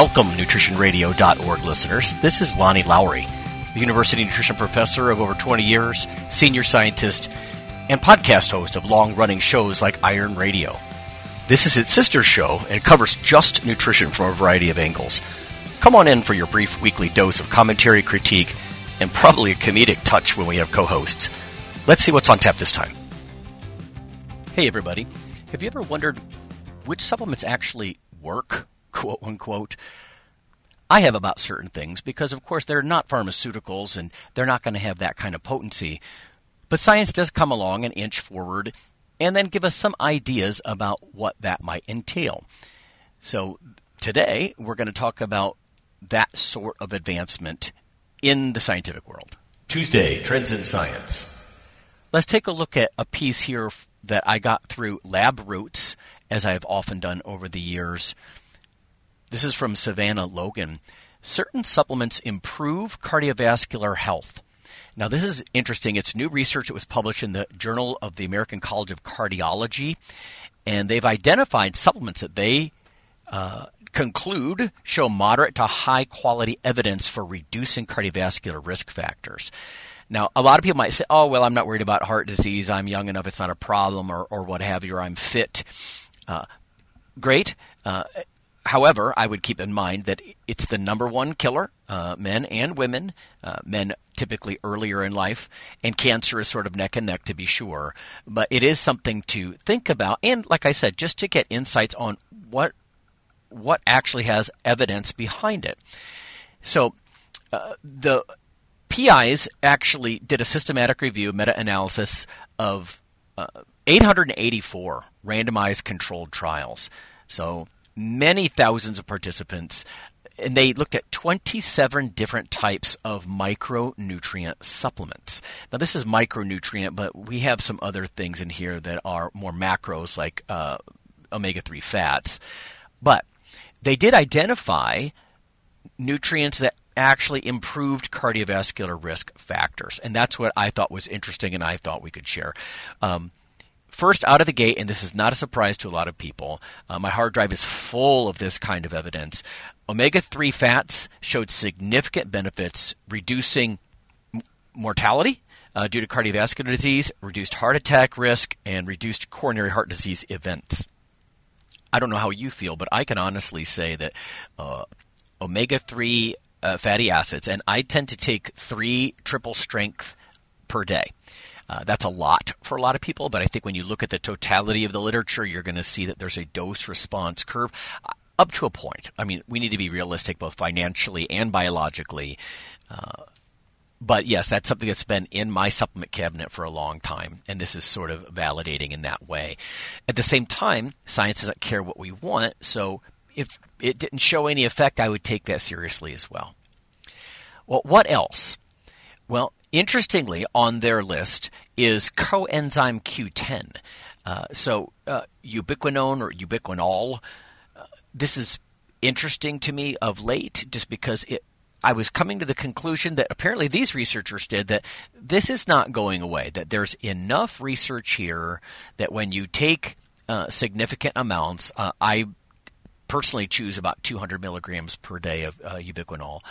Welcome, nutritionradio.org listeners. This is Lonnie Lowry, a university nutrition professor of over 20 years, senior scientist, and podcast host of long-running shows like Iron Radio. This is its sister show and covers just nutrition from a variety of angles. Come on in for your brief weekly dose of commentary, critique, and probably a comedic touch when we have co-hosts. Let's see what's on tap this time. Hey everybody, have you ever wondered which supplements actually work, quote unquote? I have about certain things because, of course, they're not pharmaceuticals and they're not going to have that kind of potency. But science does come along an inch forward and then give us some ideas about what that might entail. So today we're going to talk about that sort of advancement in the scientific world. Tuesday, Trends in Science. Let's take a look at a piece here that I got through Lab Roots, as I have often done over the years. This is from Savannah Logan. Certain supplements improve cardiovascular health. Now, this is interesting. It's new research that was published in the Journal of the American College of Cardiology, and they've identified supplements that they conclude show moderate to high quality evidence for reducing cardiovascular risk factors. Now, a lot of people might say, oh, well, I'm not worried about heart disease. I'm young enough. It's not a problem, or what have you, or I'm fit. Great. However, I would keep in mind that it's the number one killer, men and women, men typically earlier in life, and cancer is sort of neck and neck to be sure. But it is something to think about, and like I said, just to get insights on what actually has evidence behind it. So the PIs actually did a systematic review, meta-analysis of 884 randomized controlled trials. So many thousands of participants, and they looked at 27 different types of micronutrient supplements. Now, this is micronutrient, but we have some other things in here that are more macros, like omega-3 fats. But they did identify nutrients that actually improved cardiovascular risk factors, and that's what I thought was interesting and I thought we could share. First out of the gate, and this is not a surprise to a lot of people, my hard drive is full of this kind of evidence. Omega-3 fats showed significant benefits, reducing mortality due to cardiovascular disease, reduced heart attack risk, and reduced coronary heart disease events. I don't know how you feel, but I can honestly say that omega-3 fatty acids, and I tend to take 3 triple strength per day. That's a lot for a lot of people, but I think when you look at the totality of the literature, you're going to see that there's a dose-response curve up to a point. I mean, we need to be realistic both financially and biologically. But yes, that's something that's been in my supplement cabinet for a long time, and this is sort of validating in that way. At the same time, science doesn't care what we want, so if it didn't show any effect, I would take that seriously as well. Well, what else? Well, interestingly, on their list is coenzyme Q10. Ubiquinone or ubiquinol. This is interesting to me of late just because I was coming to the conclusion that apparently these researchers did that this is not going away, that there's enough research here that when you take significant amounts, I personally choose about 200 milligrams per day of ubiquinol,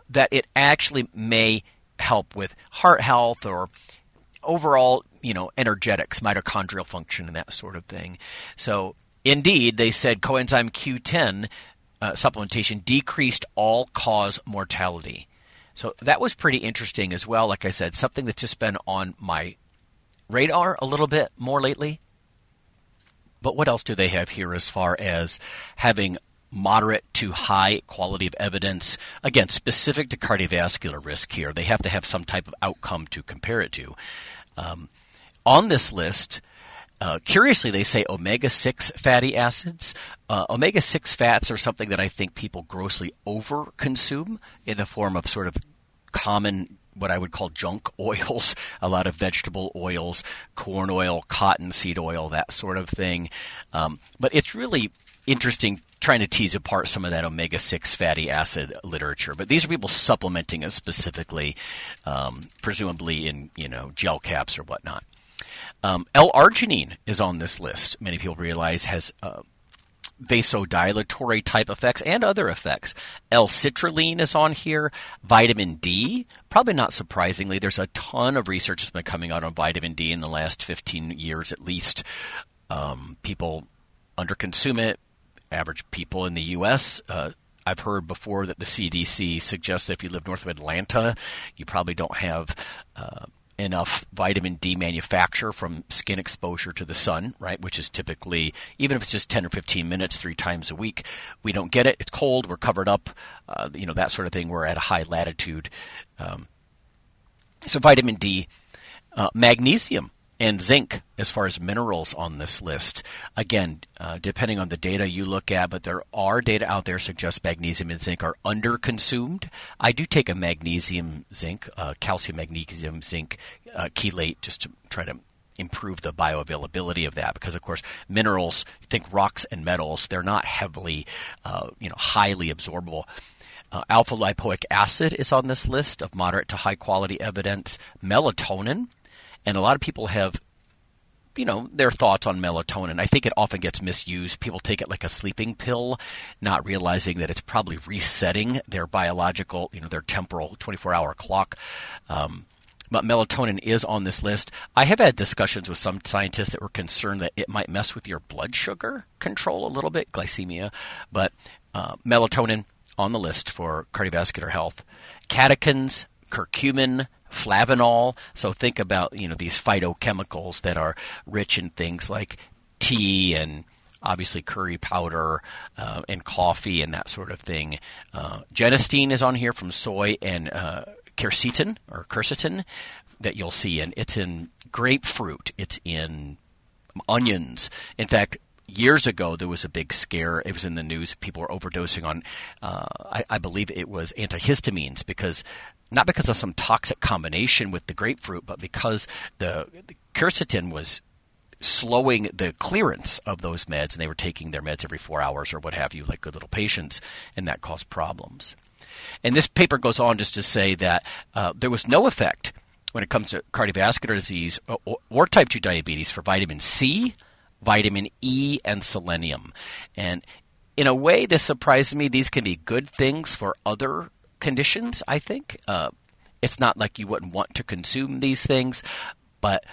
that it actually may help with heart health or overall, energetics, mitochondrial function, and that sort of thing. So, indeed, they said coenzyme Q10 supplementation decreased all-cause mortality. So that was pretty interesting as well. Like I said, something that's just been on my radar a little bit more lately. But what else do they have here as far as having moderate to high quality of evidence? Again, specific to cardiovascular risk here. They have to have some type of outcome to compare it to. On this list, curiously, they say omega-6 fatty acids. Omega-6 fats are something that I think people grossly overconsume in the form of sort of common, what I would call junk oils, a lot of vegetable oils, corn oil, cottonseed oil, that sort of thing. But it's really interesting trying to tease apart some of that omega-6 fatty acid literature. But these are people supplementing it specifically, presumably in, gel caps or whatnot. L-arginine is on this list. Many people realize has vasodilatory type effects and other effects. L-citrulline is on here. Vitamin D, probably not surprisingly, there's a ton of research that's been coming out on vitamin D in the last 15 years at least. People underconsume it. Average people in the U.S., I've heard before that the CDC suggests that if you live north of Atlanta, you probably don't have enough vitamin D manufacture from skin exposure to the sun, right? Which is typically, even if it's just 10 or 15 minutes 3 times a week, we don't get it. It's cold. We're covered up, that sort of thing. We're at a high latitude. So vitamin D, magnesium, and zinc as far as minerals on this list. Again, depending on the data you look at, but there are data out there suggests magnesium and zinc are underconsumed. I do take a magnesium zinc, calcium magnesium zinc chelate just to try to improve the bioavailability of that, because of course minerals, think rocks and metals, they're not heavily, highly absorbable. Alpha lipoic acid is on this list of moderate to high quality evidence. Melatonin. And a lot of people have, their thoughts on melatonin. I think it often gets misused. People take it like a sleeping pill, not realizing that it's probably resetting their biological, their temporal 24-hour clock. But melatonin is on this list. I have had discussions with some scientists that were concerned that it might mess with your blood sugar control a little bit, glycemia. But melatonin on the list for cardiovascular health. Catechins, curcumin, flavanol. So think about, these phytochemicals that are rich in things like tea and obviously curry powder and coffee and that sort of thing. Genistein is on here from soy and quercetin that you'll see. And it's in grapefruit. It's in onions. In fact, years ago, there was a big scare. It was in the news. People were overdosing on, I believe it was antihistamines not because of some toxic combination with the grapefruit, but because the quercetin was slowing the clearance of those meds, and they were taking their meds every 4 hours or what have you, like good little patients, and that caused problems. And this paper goes on just to say that there was no effect when it comes to cardiovascular disease or type 2 diabetes for vitamin C, vitamin E, and selenium. And in a way, this surprises me. These can be good things for other conditions, I think. It's not like you wouldn't want to consume these things, but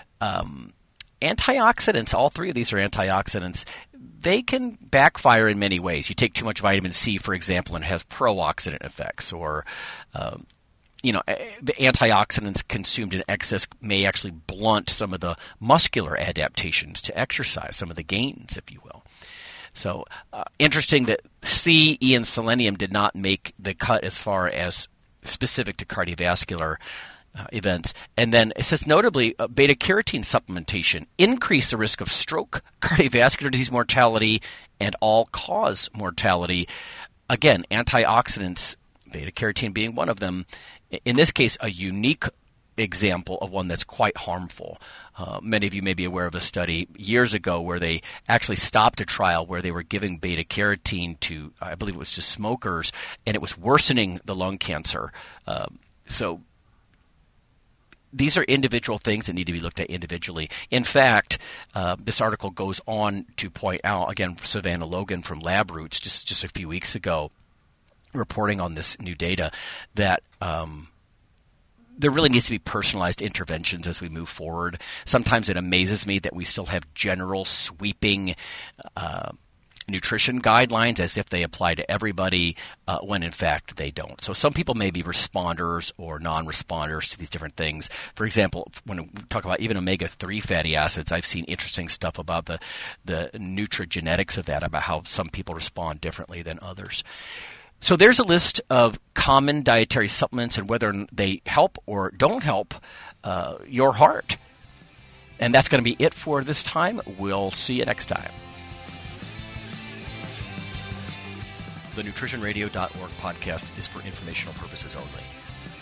antioxidants, all 3 of these are antioxidants, they can backfire in many ways. You take too much vitamin C, for example, and it has pro-oxidant effects, or the antioxidants consumed in excess may actually blunt some of the muscular adaptations to exercise, some of the gains, if you will. So interesting that C, E, and selenium did not make the cut as far as specific to cardiovascular events. And then it says notably beta-carotene supplementation increased the risk of stroke, cardiovascular disease mortality, and all-cause mortality. Again, antioxidants, beta-carotene being one of them, in this case a unique example of one that's quite harmful. Many of you may be aware of a study years ago where they actually stopped a trial where they were giving beta-carotene to, I believe it was to smokers, and it was worsening the lung cancer. So these are individual things that need to be looked at individually. In fact, this article goes on to point out, again, Savannah Logan from Lab Roots just a few weeks ago, reporting on this new data, that there really needs to be personalized interventions as we move forward. Sometimes it amazes me that we still have general sweeping nutrition guidelines as if they apply to everybody, when in fact they don't. So some people may be responders or non-responders to these different things. For example, when we talk about even omega-3 fatty acids, I've seen interesting stuff about the nutrigenetics of that, about how some people respond differently than others. So there's a list of common dietary supplements and whether they help or don't help your heart. And that's going to be it for this time. We'll see you next time. The NutritionRadio.org podcast is for informational purposes only.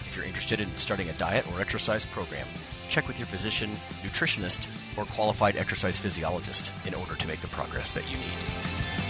If you're interested in starting a diet or exercise program, check with your physician, nutritionist, or qualified exercise physiologist in order to make the progress that you need.